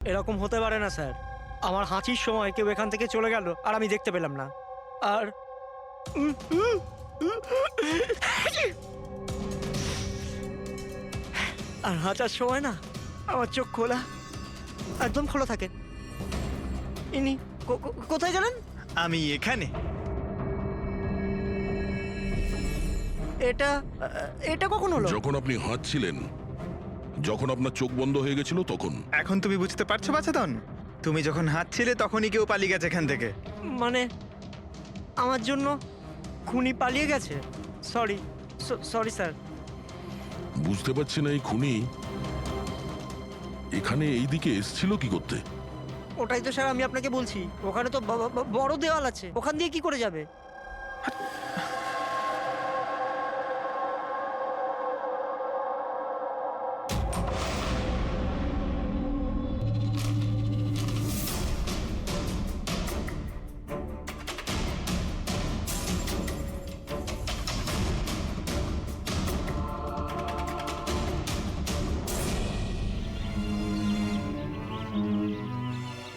এরকম হতে পারে না স্যার। আমার হাঁচির সময় কেউ এখান থেকে চলে গেল আর আমি দেখতে পেলাম না। আর আর হাঁচার সময় না আমার চোখ খোলা, একদম খোলা থাকে। ইনি কোথায় গেলেন? আমি এখানে। এটা এটা কখন হলো? যখন আপনি হাঁটছিলেন, যখন আপনার চোখ বন্ধ হয়ে গেছিল তখন। এখন তুমি বুঝতে পারছো বাছাধন? তুমি যখন হাঁটছিলে তখনই কেউ পালিয়ে গেছে এখান থেকে। মানে আমার জন্য খুনি পালিয়ে গেছে? Sorry sorry sir. বুঝতে পারছি না এই খুনি এখানে এইদিকে এসছিল কি করতে? ওটাই তো স্যার আমি আপনাকে বলছি। ওখানে তো বড় দেওয়াল আছে, ওখান দিয়ে কি করে যাবে?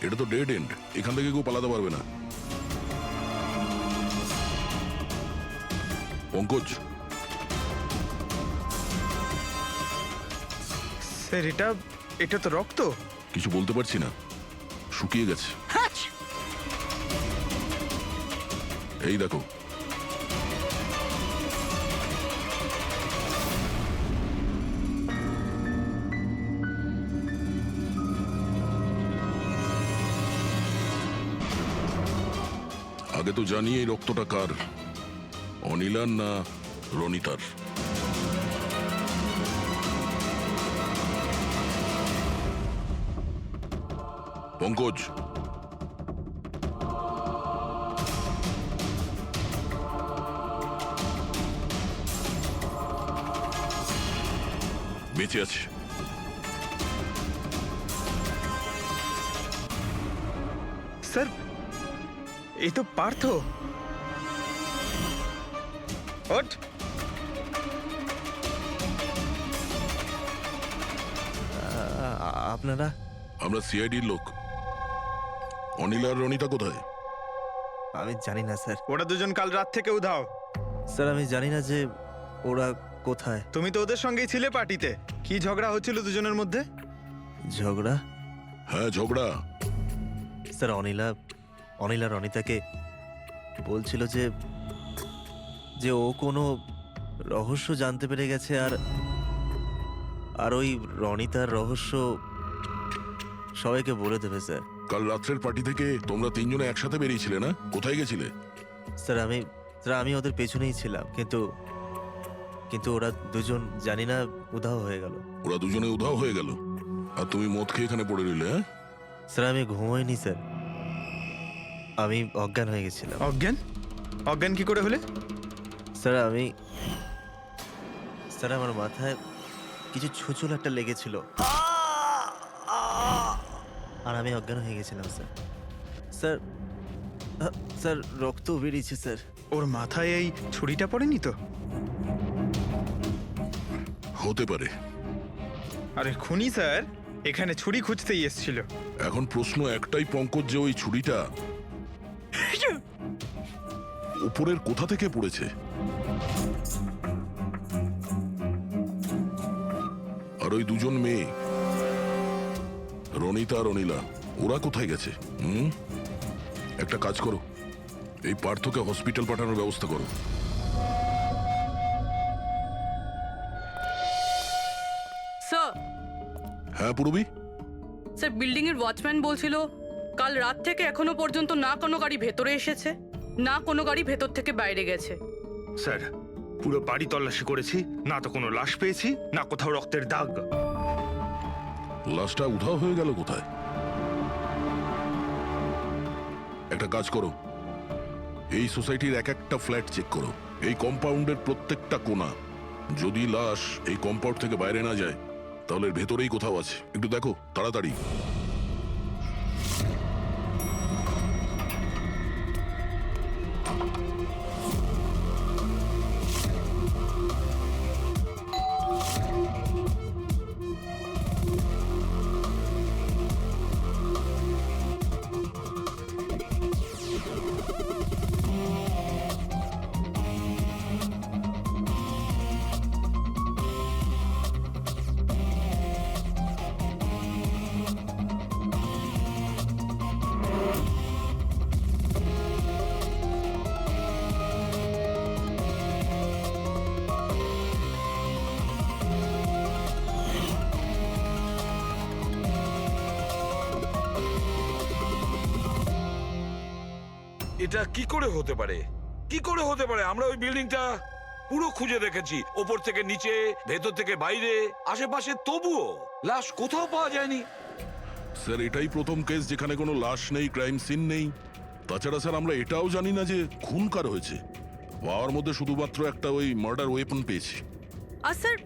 এটা তো ডেড এন্ড, এখান থেকে কেউ পালাতে পারবে না। পঙ্কজ, স্যার এটা তো রক্ত। কিছু বলতে পারছি না, শুকিয়ে গেছে। এই দেখো, আগে তো জানি এই রক্তটা কার, অনিলার না রনিতার। পঙ্কজ, বেঁচে আছে। স্যার এই তো পার্থ। ওঠ। আপনারা? আমরা সিআইডির লোক। অনিল আর রনিতা কোথায়? আমি জানি না স্যার। ওরা দুজন কাল রাত থেকে উধাও। স্যার আমি জানি না যে ওরা কোথায়। তুমি তো ওদের সঙ্গেই ছিলে পার্টিতে। কি ঝগড়া হচ্ছিল দুজনের মধ্যে? ঝগড়া? হ্যাঁ, ঝগড়া। স্যার অনিলা রনিতাকে বলছিল যে ও কোনো রহস্য জানতে পেরে গেছে, আর ওই রনিতার রহস্য সবাইকে বলে দেবে স্যার। কাল রাত্রের পার্টি থেকে তোমরা তিনজনে একসাথে বেরিয়েছিলে না? কোথায় গেছিলে? স্যার আমি ওদের পেছনেই ছিলাম, কিন্তু ওরা দুজন জানি না উধাও হয়ে গেল। ওরা দুজনে উধাও হয়ে গেল আর তুমি মদ খেয়ে এখানে পড়ে রইলে? হ্যাঁ স্যার আমি ঘুমোইনি স্যার, আমি অজ্ঞান হয়ে গেছিলাম। অজ্ঞান কি করে হলে? স্যার আমার মাথায় কিছু ছুঁচুল একটা লেগেছিল আর আমি অজ্ঞান হয়ে গেছিলাম স্যার। স্যার স্যার রক্ত বেরিয়েছে স্যার। ওর মাথায় এই ছুরিটা পড়েনি তো? হতে পারে। আরে খুনি স্যার এখানে ছুরি খুঁজতেই এসেছিল। এখন প্রশ্ন একটাই পঙ্কজ, যে ওই ছুরিটা উপরের কোথা থেকে পড়েছে? আর ওই দুজন মেয়ে রনিতা আর অনিলা, ওরা কোথায় গেছে? একটা কাজ করো, এই পার্থকে হসপিটাল পাঠানোর ব্যবস্থা করো। স্যার। হ্যাঁ পূরবী? স্যার বিল্ডিং এর ওয়াচম্যান বলছিল কাল রাত থেকে এখনো পর্যন্ত না কোনো গাড়ি ভেতরে এসেছে, না কোনো গাড়ি ভেতর থেকে বাইরে গেছে। স্যার পুরো বাড়ি তল্লাশি করেছি, না তো কোনো লাশ পেয়েছি, না কোথাও রক্তের দাগ। লাশটা উধাও হয়ে গেল কোথায়? একটা কাজ করো, এই সোসাইটির এক একটা ফ্ল্যাট চেক করো, এই কম্পাউন্ডের প্রত্যেকটা কোণা। যদি লাশ এই কম্পাউন্ড থেকে বাইরে না যায় তাহলে এর ভেতরেই কোথাও আছে। একটু দেখো তাড়াতাড়ি। এটা কি করে হতে পারে? কি করে হতে পারে? আমরা ওই বিল্ডিংটা পুরো খুঁজে দেখেছি, ওপর থেকে নিচে, ভেতর থেকে বাইরে, আশেপাশে, তবুও লাশ কোথাও পাওয়া যায়নি। স্যার এটাই প্রথম কেস যেখানে কোনো লাশ নেই, ক্রাইম সিন নেই। তাছাড়া স্যার আমরা এটাও জানি না যে খুন কার হয়েছে। পাওয়ার মধ্যে শুধুমাত্র একটা ওই মার্ডার ওয়েপন পেয়েছি। আর স্যার,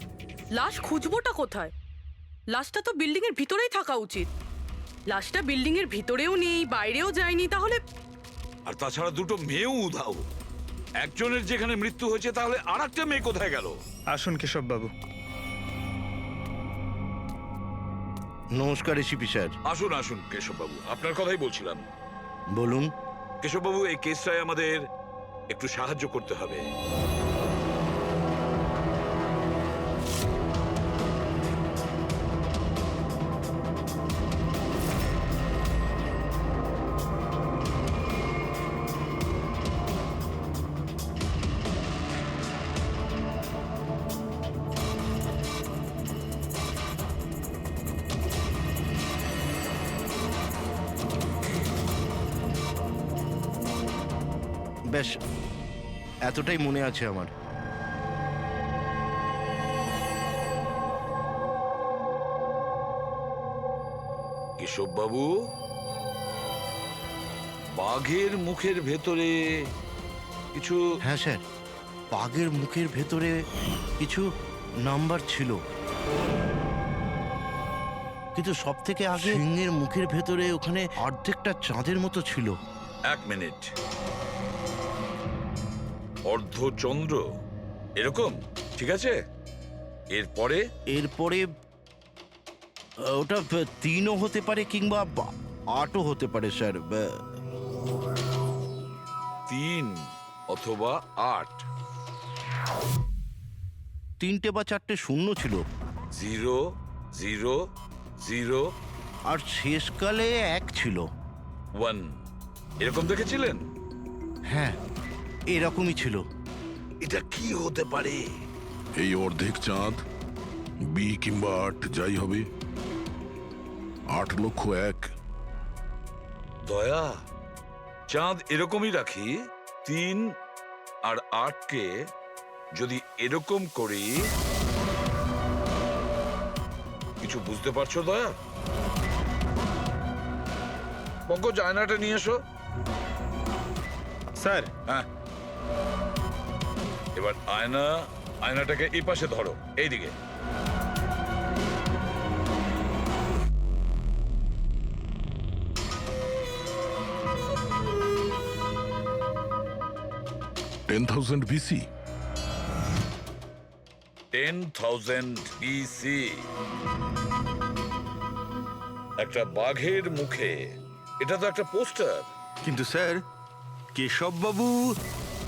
লাশ খুঁজবোটা কোথায়? লাশটা তো বিল্ডিং এর ভিতরেই থাকা উচিত। লাশটা বিল্ডিং এর ভিতরেও নেই, বাইরেও যায়নি, তাহলে আর তাছাড়া দুটো মেয়েও উধাও। একজনের যেখানে মৃত্যু হয়েছে, তাহলে আর একটা মেয়ে কোথায় গেল? আসুন কেশব বাবু। নমস্কার এসিপি স্যার। আসুন আসুন কেশববাবু, আপনার কথাই বলছিলাম। বলুন। কেশববাবু, এই কেসটায় আমাদের একটু সাহায্য করতে হবে। বেশ, এতটাই মনে আছে আমার। কেশববাবু, বাঘের মুখের ভেতরে কিছু। হ্যাঁ স্যার, বাঘের মুখের ভেতরে কিছু নাম্বার ছিল, কিন্তু সব থেকে আগে সিংহের মুখের ভেতরে ওখানে অর্ধেকটা চাঁদের মতো ছিল। এক মিনিট, অর্ধচন্দ্র এরকম, ঠিক আছে। এরপরে এরপরে ওটা 3ও হতে পারে কিংবা 8ও হতে পারে স্যার। 3 অথবা 8। 3টে বা 4টে শূন্য ছিল, 0 0 0 আর শেষকালে 1 ছিল। 1 এরকম দেখেছিলেন? হ্যাঁ, এরকমই ছিল। এটা কি হতে পারে? এই অর্ধেক চাঁদ, বি কিংবা 8 যাই হবে, 8,01,000। দয়া, চাঁদ এরকমই রাখি, 3 আর 8কে যদি এরকম করি, কিছু বুঝতে পারছো দয়া? পঙ্কজ, আয়নাটা নিয়ে এসো। স্যার, হ্যাঁ, এবার আয়নাটাকে এই পাশে ধরো, এইদিকে। $10,000 BC। 10,000 BC। একটা বাঘের মুখে, এটা তো একটা পোস্টার। কিন্তু স্যার, কেশব বাবু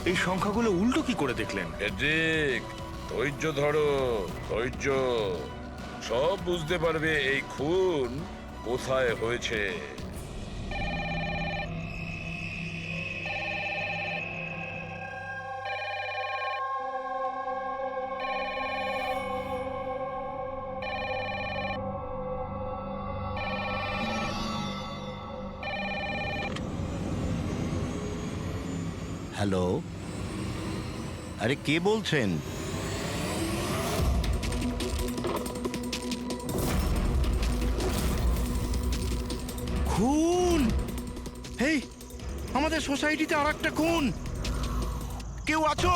এই সংখ্যাগুলো উল্টো কি করে দেখলেন? ঠিক, ধৈর্য ধরো, ধৈর্য। সব বুঝতে পারবে এই খুন কোথায় হয়েছে। হ্যালো, আরে কে বলছেন? খুন! হেই, আমাদের সোসাইটিতে আর একটা খুন! কেউ আছো?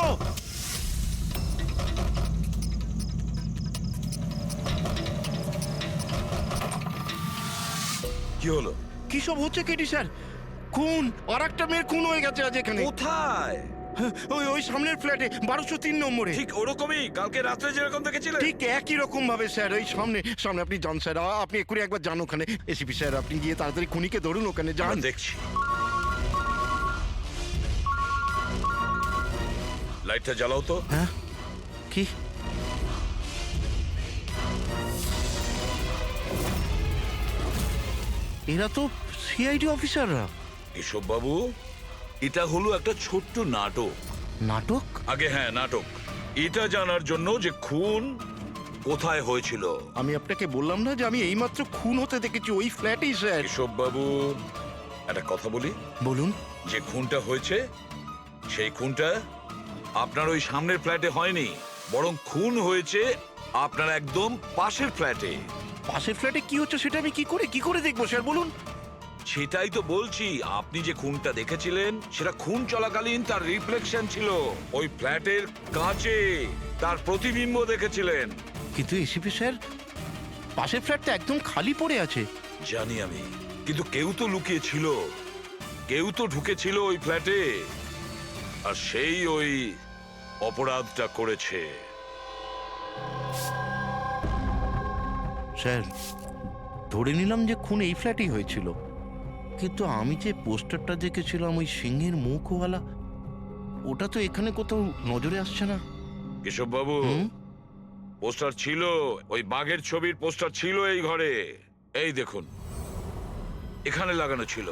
কি হলো? কি সব হচ্ছে কেটি স্যার? খুন! আর একটা মেয়ের খুন হয়ে গেছে আজ এখানে। কোথায়? ওই ওই সামনের ফ্ল্যাটে 1203 নম্বরে। ঠিক ওরকমই, কালকে রাত্রে যেরকম দেখেছিলেন। ঠিক একই রকম ভাবে স্যার, ওই সামনে সামনে। আপনি যান স্যার, আপনি এক্ষুনি একবার যান ওখানে। এসিপি স্যার, আপনি গিয়ে তাড়াতাড়ি খুনিকে ধরুন, ওখানে যান। আমরা দেখছি। লাইটটা জ্বালাও তো। হ্যাঁ, কি? এরা তো সিআইডি অফিসাররা। কেশব বাবু, এটা হলো একটা ছোট্ট নাটক। নাটক? আগে হ্যাঁ, নাটক। এটা জানার জন্য যে খুন কোথায় হয়েছিল। আমি আপনাকে বললাম না যে আমি এইমাত্র খুন হতে দেখেছি ওই ফ্ল্যাটেই স্যার। কেশব বাবু, একটা কথা বলি, বলুন। যে খুনটা হয়েছে সেই খুনটা আপনার ওই সামনের ফ্ল্যাটে হয়নি, বরং খুন হয়েছে আপনার একদম পাশের ফ্ল্যাটে। পাশের ফ্ল্যাটে কি হচ্ছে সেটা আমি কি করে দেখবো স্যার, বলুন। সেটাই তো বলছি, আপনি যে খুনটা দেখেছিলেন সেটা খুন চলাকালীন তার রিফ্লেকশন ছিল ওই ফ্ল্যাটের কাঁচে, তার প্রতিবিম্ব দেখেছিলেন। কিন্তু এসিপি স্যার, পাশের ফ্ল্যাটটা একদম খালি পড়ে আছে। জানি আমি, কিন্তু কেউ তো লুকিয়ে ছিল, কেউ তো ঢুকেছিল ওই ফ্ল্যাটে, আর সেই ওই অপরাধটা করেছে। স্যার, ধরে নিলাম যে খুন এই ফ্ল্যাটেই হয়েছিল, কিন্তু আমি যে পোস্টারটা দেখেছিলাম ওই সিংহের মুখওয়ালা, ওটা তো এখানে কোথাও নজরে আসছে না। কেশব বাবু, হুম? পোস্টার ছিল, ওই বাঘের ছবির পোস্টার ছিল এই ঘরে। এই দেখুন, এখানে লাগানো ছিল।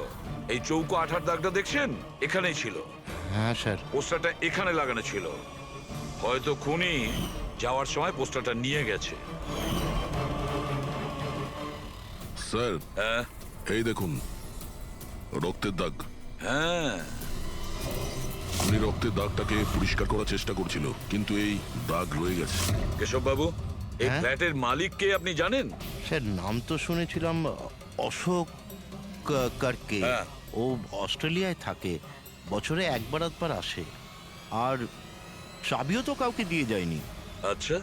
এই চৌকো আঠার দাগটা দেখছেন, এখানেই ছিল। হ্যাঁ স্যার। পোস্টারটা এখানে লাগানো ছিল। হয়তো খুনি যাওয়ার সময় পোস্টারটা নিয়ে গেছে। স্যার, হ্যাঁ এই দেখুন রক্তের দাগ। হ্যাঁ, খুনি রক্তের দাগটাকে পরিষ্কার করার চেষ্টা করছিল, কিন্তু এই দাগ রয়ে গেছে। কেশব বাবু, এই হ্যাঁ? ফ্ল্যাটের মালিক কে আপনি জানেন? স্যার, নাম তো শুনেছিলাম অশোক কার্কে। হ্যাঁ। ও অস্ট্রেলিয়ায় থাকে, বছরে একবার আধবার আসে, আর চাবিও তো কাউকে দিয়ে যায়নি। আচ্ছা,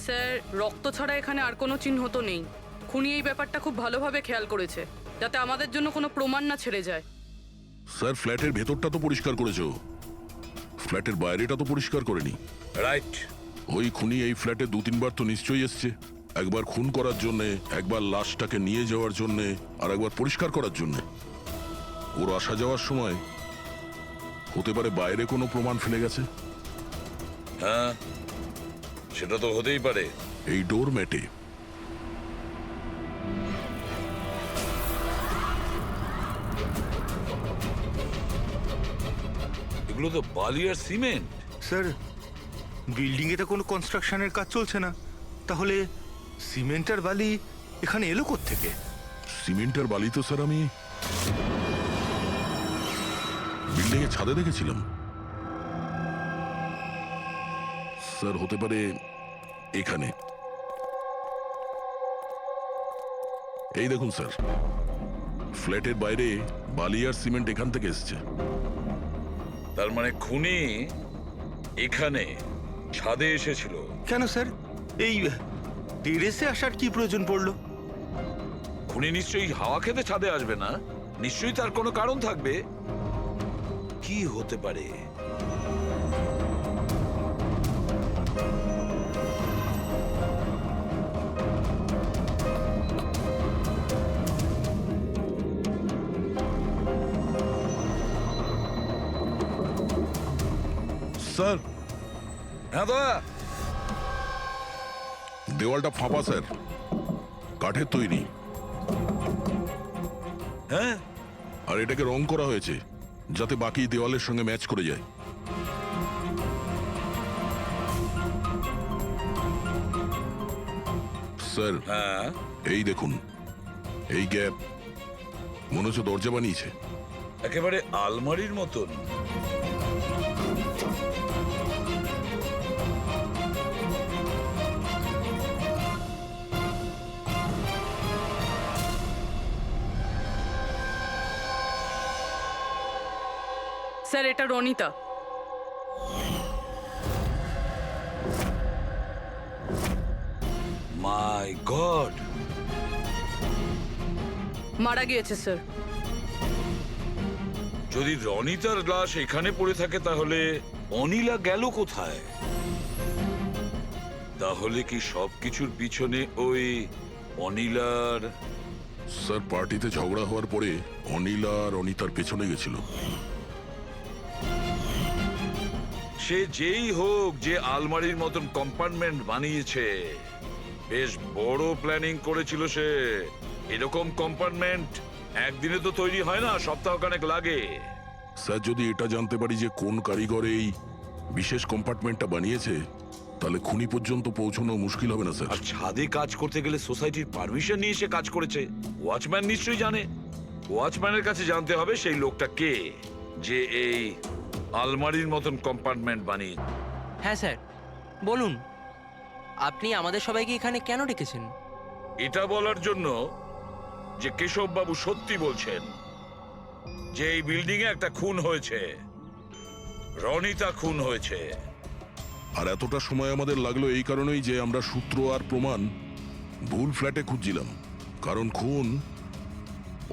স্যার, রক্ত ছাড়া এখানে আর কোনো চিহ্ন তো নেই। খুনি এই ব্যাপারটা খুব ভালোভাবে খেয়াল করেছে, যাতে আমাদের জন্য কোনো প্রমাণ না ছেড়ে যায়। স্যার, ফ্ল্যাটের ভেতরটা তো পরিষ্কার করেছো, ফ্ল্যাটের বাইরেটা তো পরিষ্কার করেনি। রাইট। ওই খুনি এই ফ্ল্যাটে 2-3 বার তো নিশ্চয়ই এসছে। একবার খুন করার জন্যে, একবার লাশটাকে নিয়ে যাওয়ার জন্যে, আর একবার পরিষ্কার করার জন্যে। ওর আসা যাওয়ার সময় হতে পারে বাইরে কোনো প্রমাণ ফেলে গেছে। হ্যাঁ, সেটা তো হতেই পারে। এই ডোর ম্যাটে এগুলো তো বালি আর সিমেন্ট। স্যার, বিল্ডিং এ তো কোনো কনস্ট্রাকশনের কাজ চলছে না, তাহলে সিমেন্ট আর বালি এখানে এলো কোত্থেকে? সিমেন্ট আর বালি তো স্যার আমি বিল্ডিং এর ছাদে দেখেছিলাম। স্যার, হতে পারে এখানে। এই দেখুন স্যার, ফ্ল্যাটের বাইরে বালি আর সিমেন্ট এখান থেকে এসছে। তার মানে খুনি এখানে ছাদে এসেছিল। কেন স্যার, এই টেরেসে আসার কি প্রয়োজন পড়লো? খুনি নিশ্চয়ই হাওয়া খেতে ছাদে আসবে না, নিশ্চয়ই তার কোনো কারণ থাকবে। কি হতে পারে? স্যার, হ্যাঁ দাদা। দেওয়ালটা ফাঁপা স্যার, কাঠের তৈরি, হ্যাঁ, আর এটাকে রং করা হয়েছে যাতে বাকি দেওয়ালের সঙ্গে ম্যাচ করে যায়। স্যার, হ্যাঁ, এই দেখুন, এই গ্যাপ মনে হচ্ছে দরজা বানিয়েছে। একেবারে আলমারির মতন। স্যার, এটা রনিতা। মাই গড, মারা গিয়েছে স্যার। যদি রনিতার লাশ এখানে পড়ে থাকে তাহলে অনিলা গেল কোথায়? তাহলে কি সবকিছুর পিছনে ওই অনিলার? স্যার, পার্টিতে ঝগড়া হওয়ার পরে অনিলা আর অনিতার পেছনে গেছিল। সে যেই হোক, যে আলমারির মতন কম্পার্টমেন্ট বানিয়েছে, বেশ বড় প্ল্যানিং করেছিল সে। এরকম কম্পার্টমেন্ট একদিনে তো তৈরি হয় না, সপ্তাহখানেক লাগে। স্যার, যদি এটা জানতে পারি যে কোন কারিগর এই বিশেষ কম্পার্টমেন্টটা বানিয়েছে, তাহলে খুনি পর্যন্ত পৌঁছানো মুশকিল হবে না স্যার। আর ছাদে কাজ করতে গেলে সোসাইটির পারমিশন নিয়ে সে কাজ করেছে, ওয়াচম্যান নিশ্চয়ই জানে। ওয়াচম্যানের কাছে জানতে হবে সেই লোকটা কে, যে এই আলমারির মতন কম্পার্টমেন্ট বানিয়ে। হ্যাঁ স্যার, বলুন আপনি আমাদের সবাইকে এখানে কেন ডেকেছেন? এটা বলার জন্য যে কেশববাবু সত্যি বলছেন যে এই বিল্ডিং এ একটা খুন হয়েছে, রনিতা খুন হয়েছে। আর এতটা সময় আমাদের লাগলো এই কারণেই যে আমরা সূত্র আর প্রমাণ ভুল ফ্ল্যাটে খুঁজছিলাম, কারণ খুন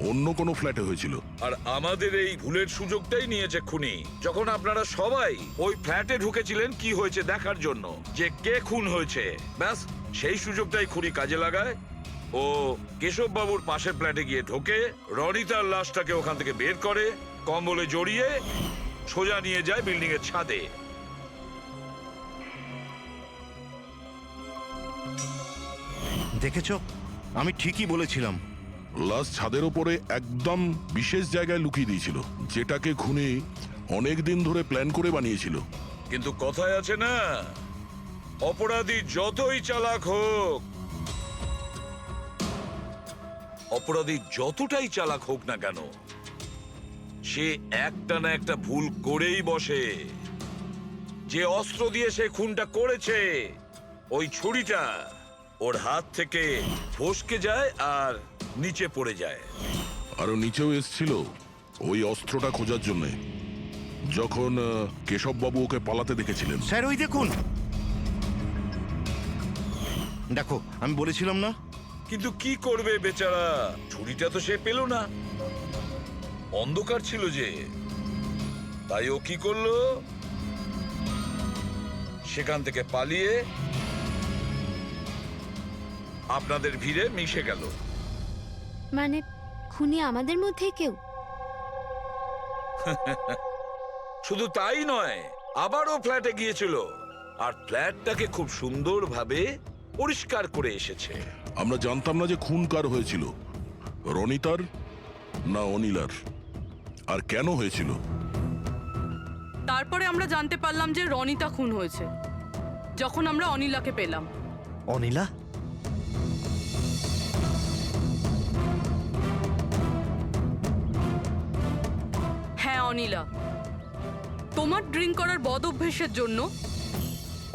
অন্য কোনো ফ্ল্যাটে হয়েছিল। আর আমাদের এই ভুলের সুযোগটাই নিয়েছে খুনি, যখন আপনারা সবাই ওই ফ্ল্যাটে ঢুকেছিলেন কি হয়েছে দেখার জন্য, যে কে খুন হয়েছে। ব্যাস সেই সুযোগটাই খুনি কাজে লাগায়। ও কেশববাবুর পাশের ফ্ল্যাটে গিয়ে ঢোকে, রনিতার লাশটাকে ওখান থেকে বের করে, কম্বলে জড়িয়ে সোজা নিয়ে যায় বিল্ডিং এর ছাদে। দেখেছো, আমি ঠিকই বলেছিলাম। লাশ ছাদের ওপরে একদম বিশেষ জায়গায় লুকিয়ে দিয়েছিল, যেটাকে খুনি অনেক দিন ধরে প্ল্যান করে বানিয়েছিল। কিন্তু কথায় আছে না, অপরাধী যতই চালাক হোক, অপরাধী যতটাই চালাক হোক না কেন, সে একটা না একটা ভুল করেই বসে। যে অস্ত্র দিয়ে সে খুনটা করেছে, ওই ছুরিটা ওর হাত থেকে ফসকে যায় আর নিচে পড়ে যায়। আরো নিচেও এসছিল ওই অস্ত্রটা খোঁজার জন্য, যখন কেশববাবু ওকে পালাতে দেখেছিলেন। স্যার ওই দেখুন, দেখো আমি বলেছিলাম না। কিন্তু কি করবে বেচারা, ছুরিটা তো সে পেল না, অন্ধকার ছিল যে। তাই ও কি করলো, সেখান থেকে পালিয়ে আপনাদের ভিড়ে মিশে গেল। মানে খুনি আমাদের মধ্যে কেউ? শুধু তাই নয়, আবারও ফ্ল্যাটে গিয়েছিল আর ফ্ল্যাটটাকে খুব সুন্দরভাবে পরিষ্কার করে এসেছে। আমরা জানতাম না যে খুন কার হয়েছিল, রনিতার না অনিলার, আর কেন হয়েছিল। তারপরে আমরা জানতে পারলাম যে রনিতা খুন হয়েছে, যখন আমরা অনিলাকে পেলাম। অনিলা? হ্যাঁ অনিলা, তোমার ড্রিঙ্ক করার বদ অভ্যেসের জন্য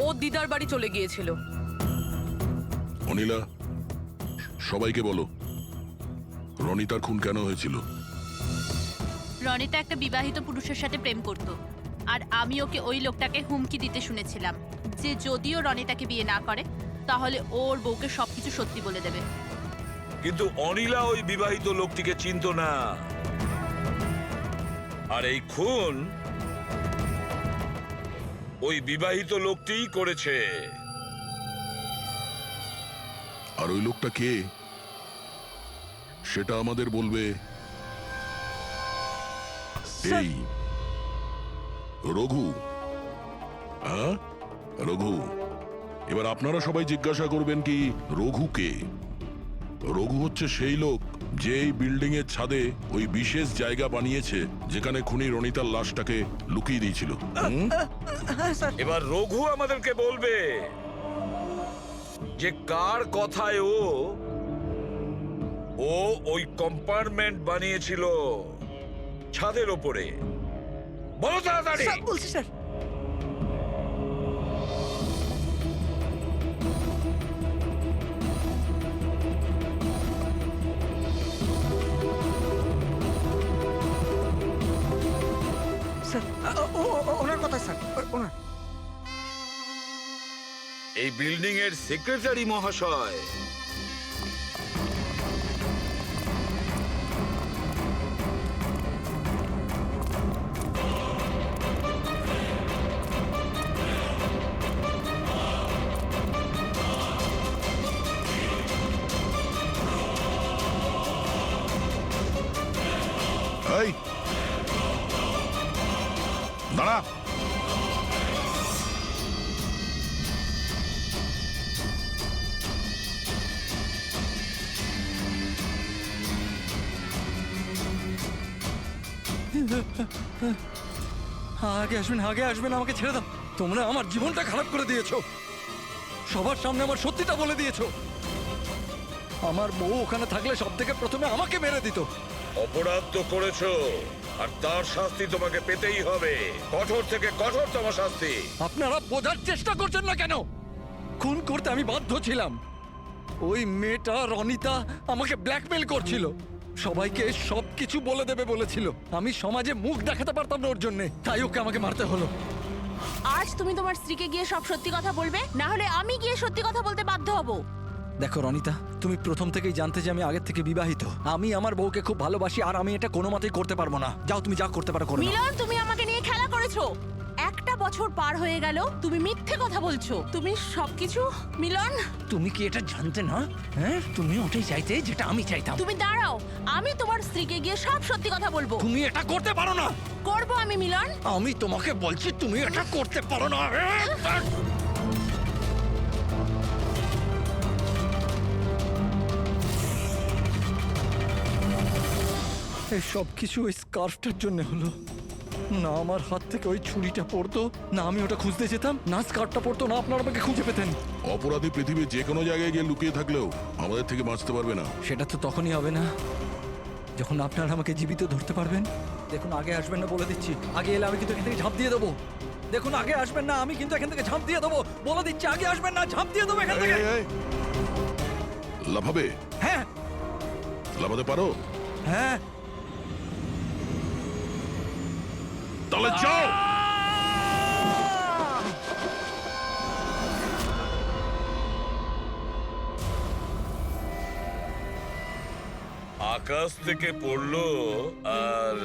ও দিদার বাড়ি চলে গিয়েছিল। অনিলা, সবাইকে বলো রনিতার খুন কেন হয়েছিল। রনিতা একটা বিবাহিত পুরুষের সাথে প্রেম করত, আর আমি ওকে ওই লোকটাকে হুমকি দিতে শুনেছিলাম যে যদিও রনিতাকে বিয়ে না করে তাহলে ওর বউকে সবকিছু সত্যি বলে দেবে। কিন্তু অনিলা ওই বিবাহিত লোকটিকে চিনত না, আর এই খুন ওই বিবাহিত লোকটিই করেছে। আর ওই লোকটা কে সেটা আমাদের বলবে এই রঘু। হ্যাঁ রঘু, এবার আপনারা সবাই জিজ্ঞাসা করবেন কি রঘু কে। রঘু হচ্ছে সেই লোক যে এই বিল্ডিং এর ছাদে ওই বিশেষ জায়গা বানিয়েছে যেখানে খুনি রনিতার লাশটাকে লুকিয়ে দিয়েছিল। হ্যাঁ স্যার। এবার রঘু আমাদেরকে বলবে যে কার কথায় ও ওই কম্পার্টমেন্ট বানিয়েছিল ছাদের ওপরে। বলো তাড়াতাড়ি। স্যার বলছি স্যার। স্যার ওনার কথা স্যার, ওনার। এই বিল্ডিং এর সেক্রেটারি মহাশয়। এই দাঁড়া। আগে আসবেন, আগে আসবেন, আমাকে ছেড়ে দাও। তোমরা আমার জীবনটা খারাপ করে দিয়েছো, সবার সামনে আমার সত্যিটা বলে দিয়েছো। আমার বউ ওখানে থাকলে সব থেকে প্রথমে আমাকে মেরে দিত, অপরাধ তো করেছো, আর তার শাস্তি তোমাকে পেতেই হবে, কঠোর থেকে কঠোরতম শাস্তি। আপনারা বোঝার চেষ্টা করছেন না কেন? খুন করতে আমি বাধ্য ছিলাম। ওই মেয়েটা রনিতা আমাকে ব্ল্যাকমেল করছিল, সবাইকে সবকিছু বলে দেবে বলেছিল। আমি সমাজে মুখ দেখাতে পারতাম না ওর জন্য, তাই ওকে আমাকে মারতে হলো। আজ তুমি তোমার স্ত্রীকে গিয়ে সব সত্যি কথা বলবে, না হলে আমি গিয়ে সত্যি কথা বলতে বাধ্য হব। দেখো রনিতা, তুমি প্রথম থেকেই জানতে যে আমি আগের থেকে বিবাহিত। আমি আমার বউকে খুব ভালোবাসি, আর আমি এটা কোনো মতেই করতে পারবো না। যাও, তুমি যা করতে পারো করো। মিলন, তুমি আমাকে নিয়ে খেলা করেছো। একটা বছর পার হয়ে গেল, তুমি মিথ্যে কথা বলছো। তুমি সবকিছু মিলন। তুমি কি এটা জানতে না? হ্যাঁ, তুমি ওটাই চাইতে যেটা আমি চাইতাম। তুমি দাঁড়াও, আমি তোমার স্ত্রীকে গিয়ে সব সত্যি কথা বলবো। তুমি এটা করতে পারো না। করবো আমি মিলন। আমি তোমাকে বলছি তুমি এটা করতে পারো না। এই সব কিছু ওই স্কার্ফটার জন্য হলো। না আমার হাত থেকে ওই ছুরিটা পড়তো, না আমি ওটা খুঁজতে যেতাম, না স্কার্ফটা পড়তো, না আপনারা আমাকে খুঁজে পেতেন। অপরাধী পৃথিবীর যে কোনো জায়গায় গিয়ে লুকিয়ে থাকলেও আমাদের থেকে বাঁচতে পারবে না। সেটা তো তখনই হবে না যখন আপনারা আমাকে জীবিত ধরতে পারবেন। দেখুন, আগে আসবেন না বলে দিচ্ছি। আগে এলে আমি কিন্তু এখান থেকে ঝাঁপ দিয়ে দেবো। দেখুন, আগে আসবেন না, আমি কিন্তু এখান থেকে ঝাঁপ দিয়ে দেবো বলে দিচ্ছি। আগে আসবেন না, ঝাঁপ দিয়ে দেবো এখান থেকে। লাফাবে? হ্যাঁ। লাফাতে পারো? হ্যাঁ। তাহলে যাও। আকাশ থেকে পড়লো আর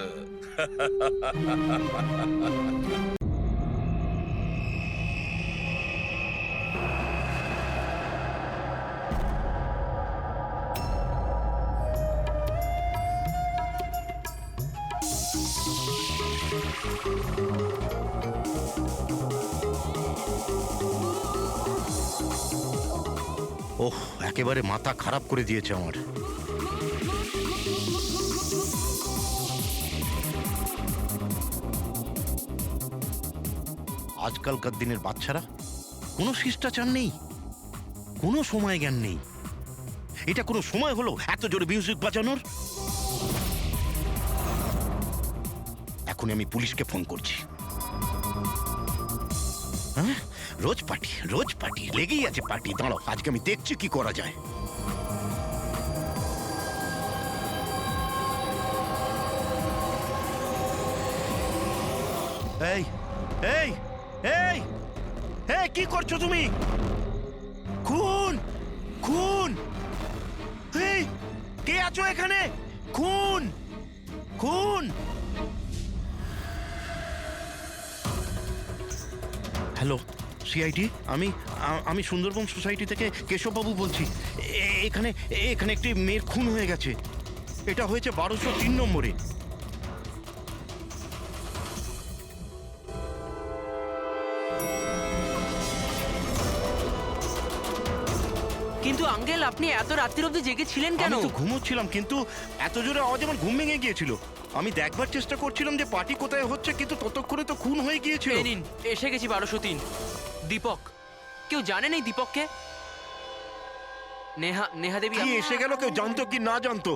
ওহ, একেবারে মাথা খারাপ করে দিয়েছে আমার। আজকালকার দিনের বাচ্চারা কোনো শিষ্টাচার নেই, কোনো সময় জ্ঞান নেই। এটা কোনো সময় হলো এত জোরে মিউজিক বাজানোর? এখনই আমি পুলিশকে ফোন করছি। হ্যাঁ, রোজ পার্টি লেগেই আছে পার্টি। দাঁড়াও, আজকে আমি দেখছি কি করা যায়। এই এই এই এই, কি করছো তুমি? খুন খুন! এই, কে আছো এখানে? খুন খুন! হ্যালো, সিআইডি, আমি সুন্দরবন সোসাইটি থেকে কেশববাবু বলছি। এখানে এখানে একটি মেয়ের খুন হয়ে গেছে। এটা হয়েছে 1203 নম্বরে। কিন্তু আঙ্কেল, আপনি এত রাত্রির অবধি জেগেছিলেন কেন? আমি তো ঘুমোচ্ছিলাম, কিন্তু এত জোরে আওয়াজ আমার ঘুম ভেঙে গিয়েছিল। আমি দেখবার চেষ্টা করছিলাম যে পার্টি কোথায় হচ্ছে, কিন্তু ততক্ষণে তো খুন হয়ে গিয়েছিল। এই নিন, এসে গেছি 1203। দীপক, কেউ জানেন এই দীপককে? নেহা দেবী কি এসে গেল? কেউ জানতো কি না জানতো?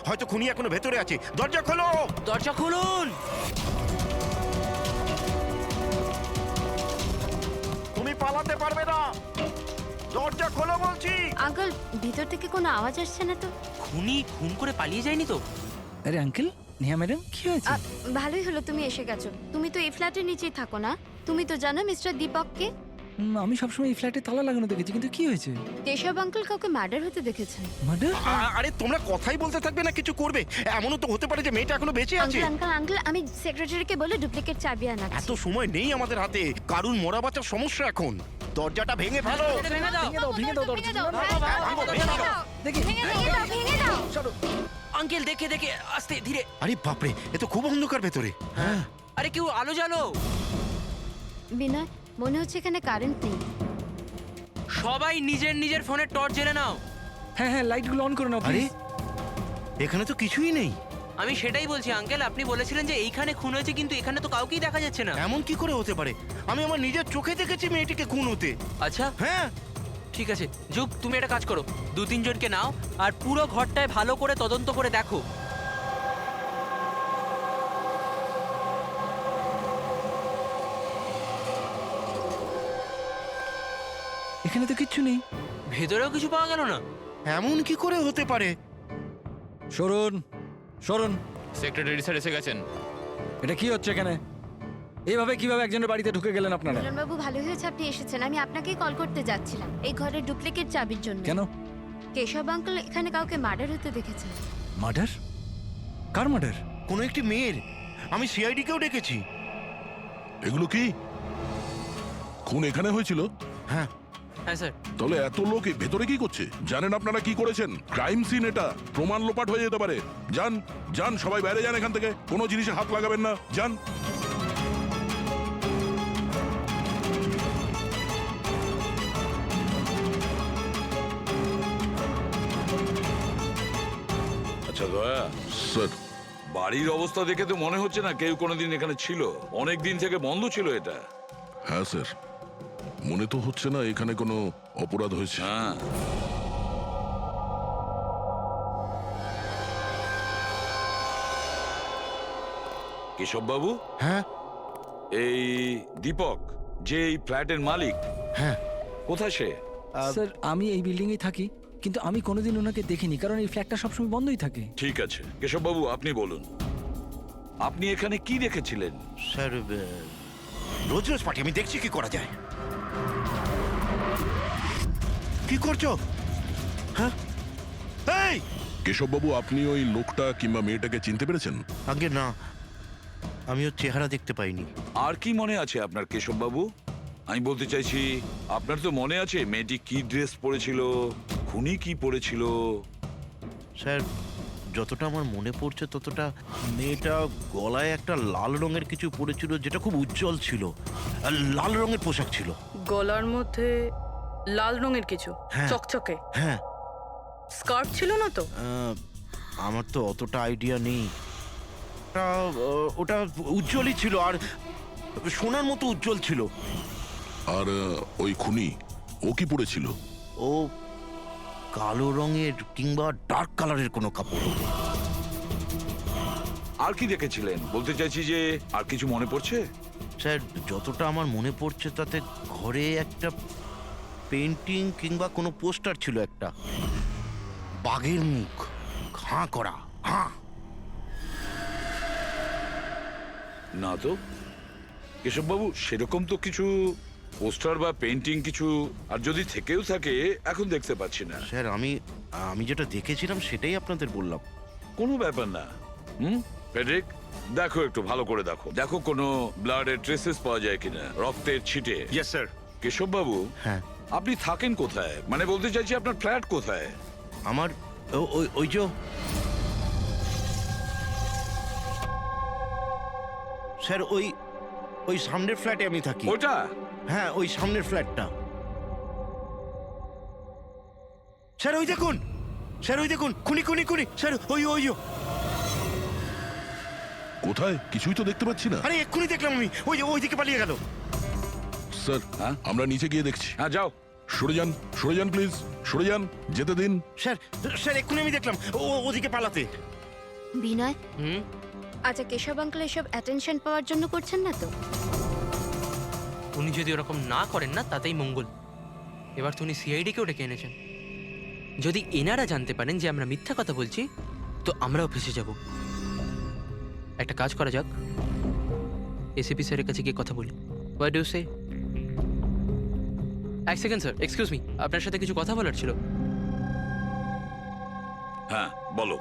হয়তো খুনি এখনো ভেতরে আছে। দরজা খোলো, দরজা খুলুন। তুমি পালাতে পারবে না। দরজা খোলো বলছি। আঙ্কেল, ভিতর থেকে কোনো আওয়াজ আসছে না তো? খুনি খুন করে পালিয়ে যায়নি তো? আরে আঙ্কেল, নেহা ম্যাডাম, কি হয়েছে? ভালোই হলো তুমি এসে গেছো। তুমি তো এই ফ্ল্যাটের নিচেই থাকো না? তুমি তো জানো মিস্টার দীপককে? আমি সবসময় এই ফ্ল্যাটে তালা লাগানো দেখেছি, কিন্তু কি হয়েছে? কেশব আঙ্কেল কাউকে মার্ডার হতে দেখেছেন। মার্ডার? আরে তোমরা কথাই বলতে থাকবে না, কিছু করবে? এমনও তো হতে পারে যে মেয়েটা এখনো বেঁচে আছে। আঙ্কেল, আমি সেক্রেটারিকে বলে ডুপ্লিকেট চাবি আনাচ্ছি। এত সময় নেই আমাদের হাতে। কারুর মরা বাঁচার সমস্যা এখন। দরজাটা ভেঙে ফেলো। ভেঙে দাও দরজা। দেখি। আঙ্কেল, দেখে আস্তে ধীরে। আরে বাপরে, এ তো খুব অন্ধকার ভেতরে। হ্যাঁ, আরে কেউ আলো জ্বালো। বিনয়, মনে হচ্ছে এখানে কারেন্ট নেই। সবাই নিজের নিজের ফোনের টর্চ জ্বেলে নাও। হ্যাঁ, লাইটগুলো অন করে নাও আরে প্লিজ। এখানে তো কিছুই নেই। আমি সেটাই বলছি আঙ্কেল, আপনি বলেছিলেন যে এইখানে খুন হয়েছে, কিন্তু এখানে তো কাউকেই দেখা যাচ্ছে না। এমন কি করে হতে পারে? আমি আমার নিজের চোখে দেখেছি মেয়েটিকে খুন হতে। আচ্ছা, হ্যাঁ। ঠিক আছে যুগ, তুমি একটা কাজ করো, 2-3 জনকে নাও আর পুরো ঘরটায় ভালো করে তদন্ত করে দেখো। এখানে তো কিচ্ছু নেই। ভেতরেও কিছু পাওয়া গেল না? এমন কি করে হতে পারে? সরুন সরুন। সেক্রেটারি স্যার এসে গেছেন। এটা কি হচ্ছে এখানে? এইভাবে কিভাবে একজনের বাড়িতে ঢুকে গেলেন আপনারা? বাবু ভালো হয়েছে আপনি এসেছেন। আমি আপনাকেই কল করতে যাচ্ছিলাম এই ঘরের ডুপ্লিকেট চাবির জন্য। কেন? কেশব আঙ্কেল এখানে কাউকে মার্ডার হতে দেখেছেন। মার্ডার? কার মার্ডার? কোনো একটি মেয়ের। আমি সিআইডি কেও ডেকেছি। এগুলো কি খুন এখানে হয়েছিল? হ্যাঁ হ্যাঁ স্যার। তাহলে এত লোক এই ভেতরে কি করছে? জানেন আপনারা কি করেছেন? ক্রাইম সিন এটা, প্রমাণ লোপাট হয়ে যেতে পারে। যান যান, সবাই বাইরে যান এখান থেকে, কোনো জিনিসে হাত লাগাবেন না, যান। আচ্ছা দয়া, স্যার, বাড়ির অবস্থা দেখে তো মনে হচ্ছে না কেউ কোনোদিন এখানে ছিল। অনেক দিন থেকে বন্ধ ছিল এটা। হ্যাঁ স্যার, মনে তো হচ্ছে না এখানে কোনো অপরাধ হয়েছে। হ্যাঁ, কেশব বাবু, হ্যাঁ এই দীপক যে এই ফ্ল্যাটের মালিক, হ্যাঁ কোথায় সে? স্যার আমি এই বিল্ডিংয়েই থাকি, কিন্তু আমি কোনোদিন ওনাকে দেখিনি, কারণ এই ফ্ল্যাটটা সবসময় বন্ধই থাকে। ঠিক আছে কেশব বাবু, আপনি বলুন, আপনি এখানে কি দেখেছিলেন? স্যার, রোজ রোজ পার্টি আমি দেখছি কি করা যায়। কি করছো? হ্যাঁ এই কেশববাবু, আপনি ওই লোকটা কিংবা মেয়েটাকে চিনতে পেরেছেন? আগে না, আমি ওর চেহারা দেখতে পাইনি। আর কি মনে আছে আপনার কেশব বাবু? আমি বলতে চাইছি, আপনার তো মনে আছে মেয়েটি কি ড্রেস পরেছিল, খুনি কি পরেছিল? স্যার, যতটা আমার মনে পড়ছে ততটা মেয়েটা গলায় একটা লাল রঙের কিছু পরেছিল, যেটা খুব উজ্জ্বল ছিল, আর লাল রঙের পোশাক ছিল। গলার মধ্যে লাল রঙের কিছু হ্যাঁ। চকচকে হ্যাঁ, স্কার্ট ছিল না তো? আমার তো অতটা আইডিয়া নেই। ওটা উজ্জ্বলই ছিল, আর সোনার মতো উজ্জ্বল ছিল। আর ওই খুনি, ও কি পরেছিল? ও কালো রঙের কিংবা ডার্ক কালারের কোনো কাপড়। আর কি দেখেছিলেন বলতে চাইছি, যে আর কিছু মনে পড়ছে? স্যার, যতটা আমার মনে পড়ছে তাতে ঘরে একটা পেন্টিং কিংবা কোনো পোস্টার ছিল, একটা বাঘের মুখ, হাঁ করা, হাঁ। না তো কেশব বাবু, সেরকম তো কিছু পোস্টার বা পেন্টিং কিছু, আর যদি থেকেও থাকে এখন দেখতে পাচ্ছি না। স্যার, আমি যেটা দেখেছিলাম সেটাই আপনাদের বললাম। কোনো ব্যাপার না। ফেডরিক, দেখো একটু ভালো করে দেখো, দেখো কোনো ব্লাডের ট্রেসেস পাওয়া যায় কিনা, রক্তের ছিটে। Yes sir. কেশব বাবু, হ্যাঁ, আপনি থাকেন কোথায়? মানে বলতে চাইছি আপনার ফ্ল্যাট কোথায়? আমার ওই যে স্যার, ওই সামনের ফ্ল্যাটে আমি থাকি। ওটা? হ্যাঁ, ওই সামনের ফ্ল্যাটটা। স্যার ওই দেখুন, স্যার ওই দেখুন, খুনি খুনি খুনি স্যার, ওই কোথায়? কিছুই তো দেখতে পাচ্ছি না। আরে এক্ষুনি দেখলাম আমি, ওই দিকে পালিয়ে গেল। স্যার, হ্যাঁ? আমরা নিচে গিয়ে দেখছি। হ্যাঁ যাও। সরে যান প্লিজ, সরে যান, যেতে দিন। স্যার এক্ষুনি আমি দেখলাম ওদিকে পালাতে। বিনয়, আচ্ছা কেশব আঙ্কেল এসব অ্যাটেনশন পাওয়ার জন্য করছেন না তো? উনি যদি ওরকম না করেন না তাতেই মঙ্গল। এবার তো উনি সিআইডিকেও ডেকে এনেছেন। যদি এনারা জানতে পারেন যে আমরা মিথ্যা কথা বলছি, তো আমরাও ফেসে যাব। একটা কাজ করা যাক, এসিপি স্যারের কাছে গিয়ে কথা বলি। হোয়াট ডু সে? এক সেকেন্ড স্যার, এক্সকিউজ মি, আপনার সাথে কিছু কথা বলার ছিল। হ্যাঁ বলো।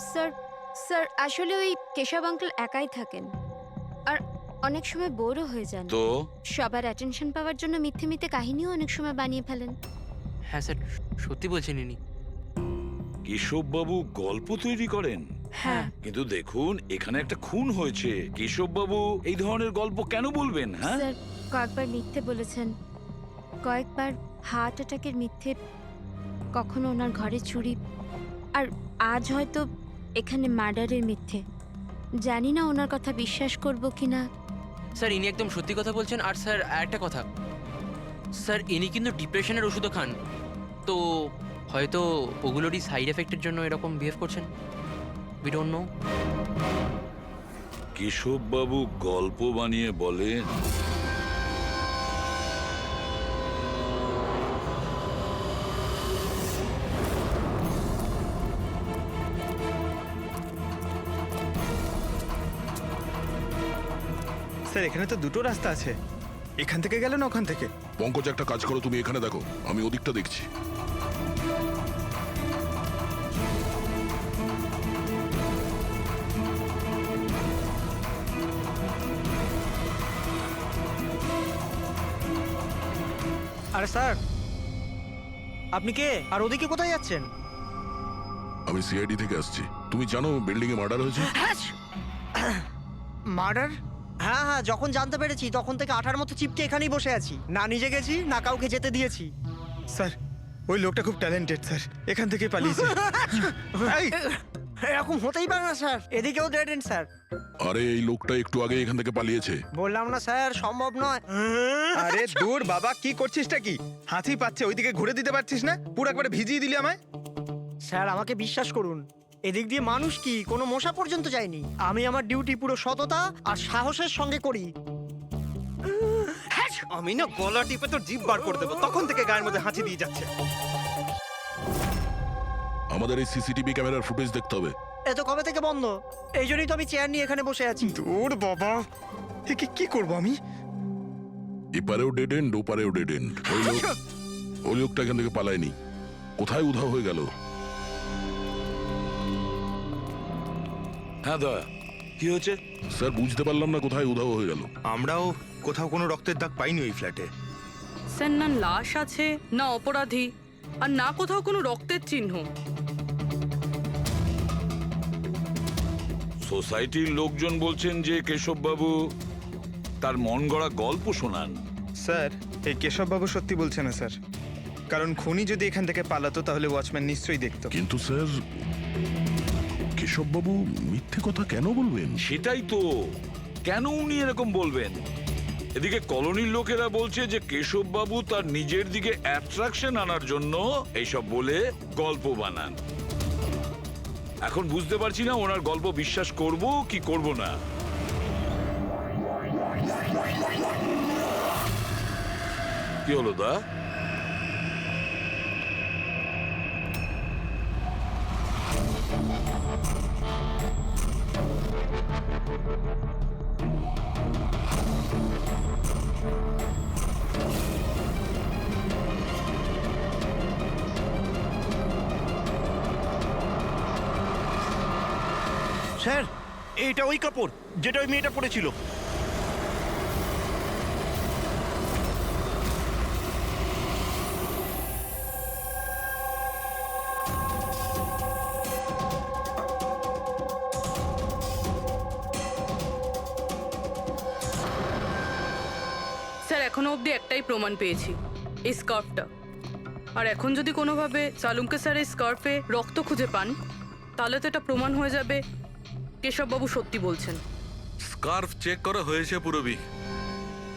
স্যার আসলে ওই কেশব আঙ্কেল একাই থাকেন, আর অনেক সময় বোরও হয়ে যান। তো সবার অ্যাটেনশন পাওয়ার জন্য মিথ্যে মিথ্যে কাহিনীও অনেক সময় বানিয়ে ফেলেন। হ্যাঁ স্যার, সত্যি বলছেন ইনি। কেশব বাবু গল্প তৈরি করেন? হ্যাঁ। কিন্তু দেখুন, এখানে একটা খুন হয়েছে, কেশব বাবু এই ধরনের গল্প কেন বলবেন? হ্যাঁ স্যার, কয়েকবার মিথ্যে বলেছেন, কয়েকবার হার্ট অ্যাটাকের মিথ্যে, কখনো ওনার ঘরে চুরি, আর আজ হয়তো এখানে মার্ডারের মিথ্যে। জানি না ওনার কথা বিশ্বাস করব কিনা। স্যার, ইনি একদম সত্যি কথা বলছেন। আর স্যার একটা কথা, স্যার ইনি কিন্তু ডিপ্রেশনের ওষুধও খান, তো হয়তো ওগুলোরই সাইড এফেক্টের জন্য এরকম বিহেভ করছেন। We don't know. কেশব বাবু গল্প বানিয়ে বলেন? স্যার এখানে তো দুটো রাস্তা আছে, এখান থেকে গেল না ওখান থেকে। পঙ্কজ, একটা কাজ করো, তুমি এখানে দেখো, আমি ওদিকটা দেখছি। আরে স্যার, আপনি কে আর ওদিকে কোথায় যাচ্ছেন? আমি সিআইডি থেকে আসছি। তুমি জানো বিল্ডিং এ মার্ডার হয়েছে? মার্ডার? হ্যাঁ হ্যাঁ, যখন জানতে পেরেছি তখন থেকে আঠার মতো চিপকে এখানেই বসে আছি, না নিজে গেছি না কাউকে যেতে দিয়েছি। স্যার ওই লোকটা খুব ট্যালেন্টেড স্যার, এখান থেকে পালিয়েছে। এই, এরকম হতেই পারে না স্যার, এদিকেও ডেড এন্ড স্যার। আরে এই লোকটা একটু আগে এখান থেকে পালিয়েছে। বললাম না স্যার, সম্ভব নয়। আরে দূর বাবা, কি করছিসটা কি? হাতি পাচ্ছে, ওইদিকে ঘুরে দিতে পারছিস না? পুরো একবারে ভিজিয়ে দিলি আমায়। স্যার আমাকে বিশ্বাস করুন, এদিক দিয়ে মানুষ কি কোনো মশা পর্যন্ত যায়নি। আমি আমার ডিউটি পুরো সততা আর সাহসের সঙ্গে করি। আমি না গলা টিপে তোর জিভ বার করে দেবো, তখন থেকে গায়ের মধ্যে হাঁচি দিয়ে যাচ্ছে। আমাদের এই সিসিটিভি ক্যামেরার ফুটেজ দেখতে হবে। এ তো কবে থেকে বন্ধ, এই জন্যই তো আমি চেয়ার নিয়ে এখানে বসে আছি। দূর বাবা, একে কি করবো আমি? এপারেও ডেড এন্ড, ওপারেও ডেড এন্ড। ওই লোকটা এখান থেকে পালায়নি, কোথায় উধাও হয়ে গেল? হ্যাঁ দয়া, কি হয়েছে? স্যার বুঝতে পারলাম না কোথায় উধাও হয়ে গেল। আমরাও কোথাও কোনো রক্তের দাগ পাইনি ওই ফ্ল্যাটে। স্যার না লাশ আছে, না অপরাধী, আর না কোথাও কোনো রক্তের চিহ্ন। সোসাইটির লোকজন বলছেন যে কেশববাবু তার মন গড়া গল্প শোনান। স্যার এই কেশববাবু সত্যি বলছে না স্যার, কারণ খুনি যদি এখান থেকে পালাতো তাহলে ওয়াচম্যান নিশ্চয়ই দেখতো। কিন্তু স্যার, কেশববাবু মিথ্যে কথা কেন বলবেন? সেটাই তো, কেন উনি এরকম বলবেন? এদিকে কলোনির লোকেরা বলছে যে কেশববাবু তার নিজের দিকে অ্যাট্রাকশন আনার জন্য এইসব বলে গল্প বানান। এখন বুঝতে পারছি না ওনার গল্প বিশ্বাস করব কি করব না। কি হলো দা? স্যার এটা ওই কাপড় যেটা ওই মেয়েটা পরেছিল। স্যার এখনো অবধি একটাই প্রমাণ পেয়েছি, এই স্কার্ফটা। আর এখন যদি কোনোভাবে সালুমকে স্যার এই স্কার্ফে রক্ত খুঁজে পান, তাহলে তো এটা প্রমাণ হয়ে যাবে কেশববাবু সত্যি বলছেন। স্কার্ফ চেক করা হয়েছে পুরবি,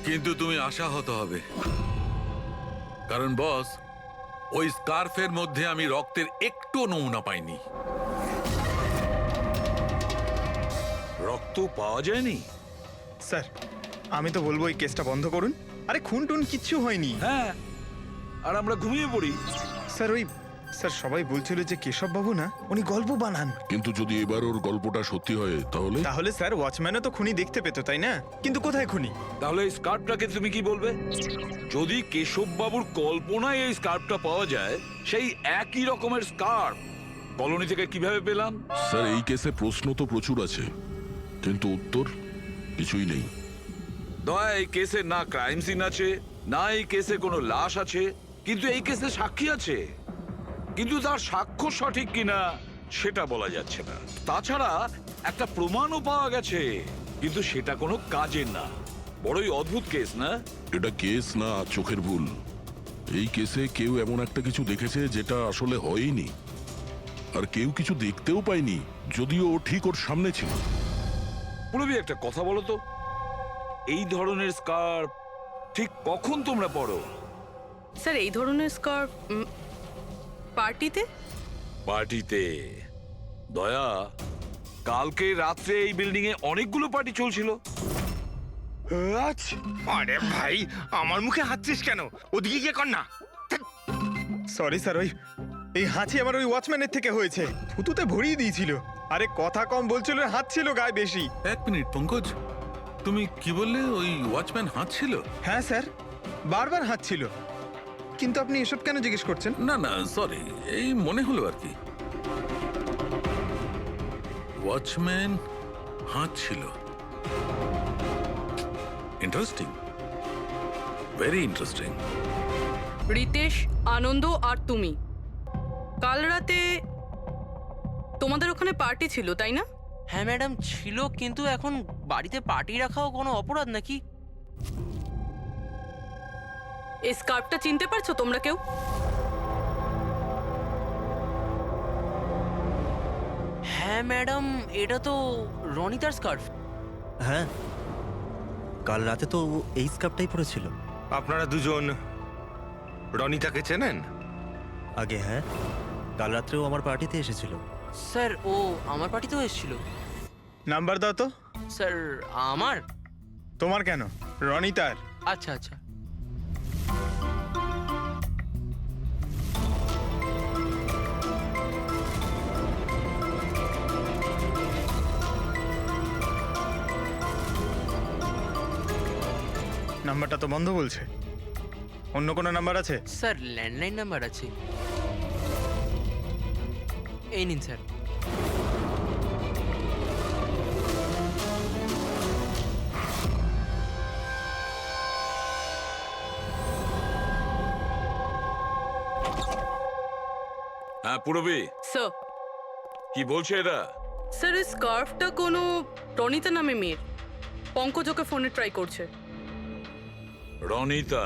কিন্তু তুমি আশাহত হবে, কারণ বস ওই স্কার্ফের মধ্যে আমি রক্তের একটু নমুনা পাইনি। রক্ত পাওয়া যায়নি? স্যার আমি তো বলবো এই কেসটা বন্ধ করুন। আরে খুন টুন কিচ্ছু হয়নি। হ্যাঁ, আর আমরা ঘুমিয়ে পড়ি। স্যার ওই স্যার সবাই বলছিল যে কেশববাবু না উনি গল্প বানান। কিন্তু যদি এবার ওর গল্পটা সত্যি হয় তাহলে? তাহলে স্যার ওয়াচম্যানও তো খুনি দেখতে পেতো, তাই না? কিন্তু কোথায় খুনি? তাহলে এই স্কার্ফটাকে তুমি কি বলবে? যদি কেশববাবুর কল্পনায় এই স্কার্ফটা পাওয়া যায়, সেই একই রকমের স্কার্ফ কলোনি থেকে কিভাবে পেলাম? স্যার এই কেসে প্রশ্ন তো প্রচুর আছে, কিন্তু উত্তর কিছুই নেই। দয়া, এই কেসে না ক্রাইম সিন আছে, না এই কেসে কোনো লাশ আছে, কিন্তু এই কেসে সাক্ষী আছে। কিন্তু তার সাক্ষ্য সঠিক কিনা সেটা বলা যাচ্ছে না। তাছাড়া একটা প্রমাণও পাওয়া গেছে, কিন্তু সেটা কোনো কাজের না। বড়ই অদ্ভুত কেস না? এটা কেস না, চোখের ভুল। এই কেসে কেউ এমন একটা কিছু দেখেছে যেটা আসলে হয়নি, আর কেউ কিছু দেখতেও পায়নি, যদিও ও ঠিক ওর সামনে ছিল। পুরবি একটা কথা বলো তো, এই ধরনের স্কার্ফ ঠিক কখন তোমরা পরো? স্যার এই ধরনের স্কার্ফ পার্টিতে। পার্টিতে? দয়া, কালকে রাত্রে এই বিল্ডিং এ অনেকগুলো পার্টি চলছিল। আরে ভাই, আমার মুখে হাঁচছিস কেন? ওদিকে গিয়ে কর না। সরি স্যার, ওই এই হাঁচি আমার ওই ওয়াচম্যানের থেকে হয়েছে, থুতুতে ভরিয়ে দিয়েছিল। আরে কথা কম বলছিল, হাত ছিল গায়ে বেশি। এক মিনিট পঙ্কজ, তুমি কি বললে ওই ওয়াচম্যান হাত ছিল? হ্যাঁ স্যার, বারবার হাত ছিল। কিন্তু আপনি এসব কেন জিজ্ঞেস করছেন? না না সরি, এই মনে হলো আর কি। ওয়াচম্যান হাত ছিল। Interesting, very interesting. Ritesh, Anand আর তুমি কাল রাতে তোমাদের ওখানে পার্টি ছিল, তাই না? হ্যাঁ ম্যাডাম ছিল, কিন্তু এখন বাড়িতে পার্টি রাখাও কোনো অপরাধ নাকি? এই স্কার্ফটা চিনতে পারছো তোমরা কেউ? হ্যাঁ ম্যাডাম, এটা তো রনিতার স্কার্ফ। হ্যাঁ, কাল রাতে তো ও এই স্কার্ফটাই পরেছিল। আপনারা দুজন রনিতাকে চেনেন? আগে হ্যাঁ, কাল রাত্রেও আমার পার্টিতে এসেছিল। স্যার ও আমার পার্টিতেও এসেছিল। নাম্বার দাও তো। স্যার আমার? তোমার কেন, রনিতার। আচ্ছা আচ্ছা। নাম্বারটা তো বন্ধ বলছে। অন্য কোনো নাম্বার আছে? স্যার ল্যান্ডলাইন নাম্বার আছে, এই নিন স্যার। হ্যাঁ পুরবি, স্যার, কি বলছে এরা? স্যার এই স্কার্ফটা কোনো রনিতা নামে মেয়ের। পঙ্কজ ওকে ফোনে ট্রাই করছে। রনিতা?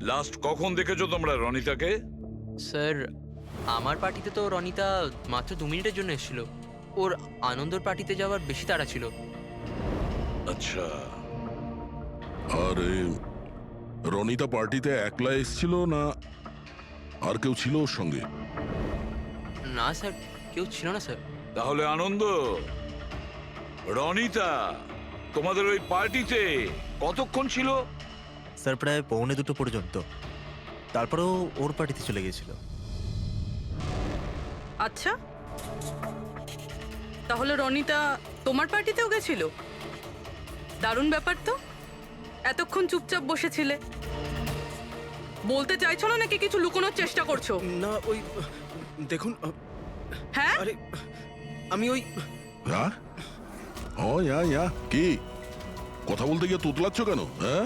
লাস্ট কখন দেখেছো তোমরা রনিতাকে? স্যার আমার পার্টিতে তো রনিতা মাত্র 2 মিনিটের জন্য এসেছিল। ওর আনন্দর পার্টিতে যাওয়ার বেশি তাড়া ছিল। আচ্ছা। আর রনিতা পার্টিতে একলা এসেছিল না আর কেউ ছিল ওর সঙ্গে? না স্যার, কেউ ছিল না স্যার। তাহলে আনন্দ, রনিতা তোমাদের ওই পার্টিতে কতক্ষণ ছিল? স্যার প্রায় 1:45 পর্যন্ত। তারপরেও ওর পার্টিতে চলে গিয়েছিল। আচ্ছা, তাহলে রনিতা তোমার পার্টিতেও গেছিল? দারুণ ব্যাপার তো। এতক্ষণ চুপচাপ বসেছিলে, বলতে চাইছো না নাকি কিছু লুকোনোর চেষ্টা করছো? না ওই দেখুন। হ্যাঁ আরে আমি ওই হ্যাঁ, ও ইয়া কি কথা বলতে গিয়ে তোতলাচ্ছ কেন? হ্যাঁ,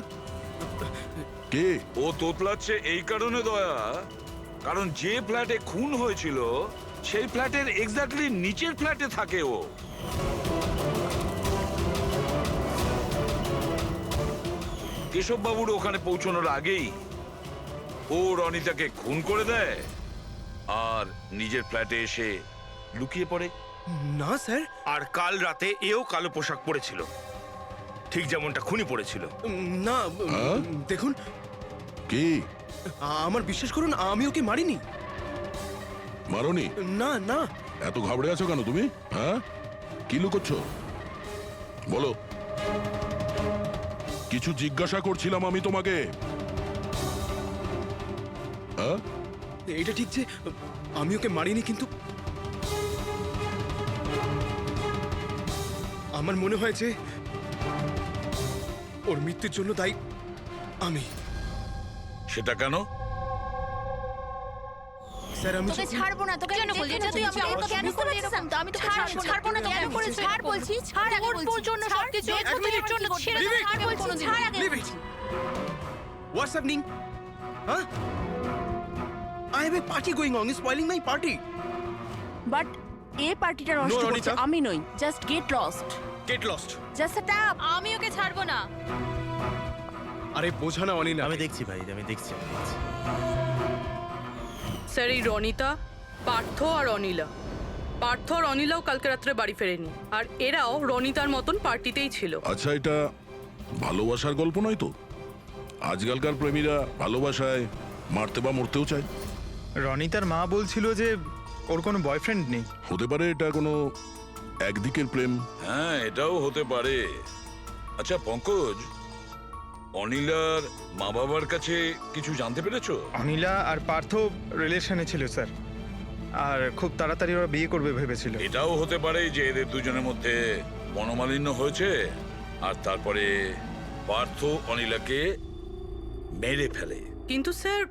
কে ও তোতলাচ্ছে এই কারণে দয়া, কারণ যে ফ্ল্যাটে খুন হয়েছিল সেই ফ্ল্যাটের এক্স্যাক্টলি নিচের ফ্ল্যাটে থাকে ও। কেশব বাবুর ওখানে পৌঁছানোর আগেই ও রনিতাকে খুন করে দেয় আর নিজের ফ্ল্যাটে এসে লুকিয়ে পড়ে। না স্যার। আর কাল রাতে এও কালো পোশাক পরেছিল, ঠিক যেমনটা খুনি পরেছিল। না হ্যাঁ? দেখুন, কি আমার বিশ্বাস করুন, আমি ওকে মারিনি। মারোনি? না না। এত ঘাবড়ে আছো কেন তুমি? হ্যাঁ, কি লুকোচ্ছ বলো? কিছু জিজ্ঞাসা করছিলাম আমি তোমাকে। হ্যাঁ, এটা ঠিক যে আমি ওকে মারিনি, কিন্তু আমার মনে হয় যে ওর মৃত্যুর জন্য দায়ী আমি। সেটা কেন? স্যার আমি তোকে ছাড়বো না। তোকে কেন বলছিস? তুই আমাকে কেন করলি এরকম? আমি তোকে ছাড়বো না। কেন করেছিস? ছাড় বলছি, ছাড় আগে বলছি। তোর জন্য সবকিছু তোর জন্য ছেড়ে দে। ছাড় বলছি, ছাড় আগে বলছি। What's happening? Huh? I have a party going on. It's spoiling my party. But এই পার্টিটা নষ্ট No, করছে Ronita. আমি নই। Just get lost. Get lost. Just set up. আমি ওকে ছাড়বো না। আরে বোঝা না অনিনা। আমি দেখছি ভাই, আমি দেখছি। স্যার এই রনিতা, পার্থ আর অনিলা, পার্থ আর অনিলাও কালকে রাত্রে বাড়ি ফেরেনি, আর এরাও রনিতার মতন পার্টিতেই ছিল। আচ্ছা, এটা ভালোবাসার গল্প নয় তো? আজকালকার প্রেমীরা ভালোবাসায় মারতে বা মরতেও চায়। রনিতার মা বলছিল যে ওর কোনো বয়ফ্রেন্ড নেই। হতে পারে এটা কোনো একদিকের প্রেম। হ্যাঁ, এটাও হতে পারে। আচ্ছা পঙ্কজ, অনিলার মা বাবার কাছে কিছু জানতে পেরেছো? অনিলা আর পার্থ রিলেশনে ছিল স্যার, আর খুব তাড়াতাড়ি ওরা বিয়ে করবে ভেবেছিল। এটাও হতে পারে যে এদের দুজনের মধ্যে মনোমালিন্য হয়েছে আর তারপরে পার্থ অনিলাকে মেরে ফেলে। কিন্তু স্যার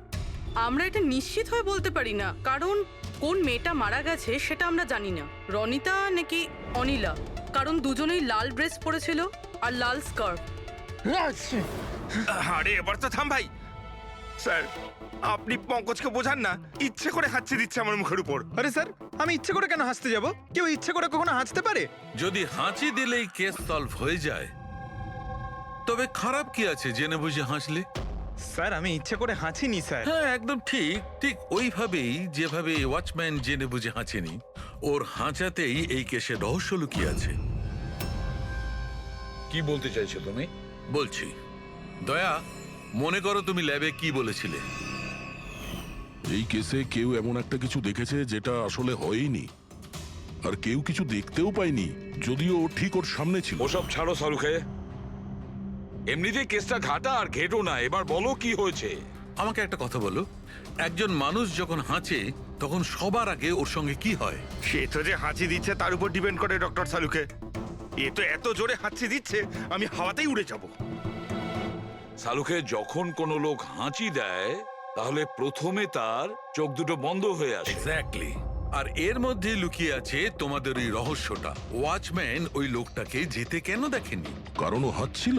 আমরা এটা নিশ্চিত হয়ে বলতে পারি না, কারণ কোন মেয়েটা মারা গেছে সেটা আমরা জানি না, রনিতা নাকি অনিলা, কারণ দুজনেই লাল ড্রেস পরেছিল আর লাল স্কার্ফ। আরে এবার তো থাম ভাই। স্যার আপনি পঙ্কজকে বোঝান না, ইচ্ছে করে হাঁচি দিচ্ছে আমার মুখের উপর। আরে স্যার আমি ইচ্ছে করে কেন হাসতে যাব? কেউ ইচ্ছে করে কখনো হাসতে পারে? যদি হাঁচি দিলেই কেস সলভ হয়ে যায় তবে খারাপ কি আছে জেনে বুঝে হাসলে? স্যার আমি ইচ্ছে করে হাঁচিনি স্যার। হ্যাঁ একদম ঠিক, ঠিক ওইভাবেই যেভাবে ওয়াচম্যান জেনে বুঝে হাঁচেনি, ওর হাঁচাতেই এই কেসের রহস্য লুকিয়ে আছে। কি বলতে চাইছো তুমি? বলছি, দয়া মনে করো তুমি ল্যাবে কি বলেছিলে? এই কেসে কেউ এমন একটা কিছু দেখেছে যেটা আসলে হয়নি, আর কেউ কিছু দেখতেও পায়নি, যদিও ঠিক ওর সামনে ছিল। ওসব ছাড়ো সালুকে, এমনিতেই কেসটা ঘাটা আর ঘেটো না। এবার বলো কি হয়েছে। আমাকে একটা কথা বলো, একজন মানুষ যখন হাঁচে তখন সবার আগে ওর সঙ্গে কি হয়? সে তো যে হাঁচি দিচ্ছে তার উপর ডিপেন্ড করে ডক্টর সালুকে। এ তো এত জোরে হাঁচি দিচ্ছে আমি হাওয়াতেই উড়ে যাব। সালুকে যখন কোনো লোক হাঁচি দেয় তাহলে প্রথমে তার চোখ দুটো বন্ধ হয়ে আসে। এক্স্যাক্টলি। আর এর মধ্যে লুকিয়ে আছে তোমাদের ওই রহস্যটা। ওয়াচম্যান ওই লোকটাকে যেতে কেন দেখেনি? কারণ ও হাঁচছিল।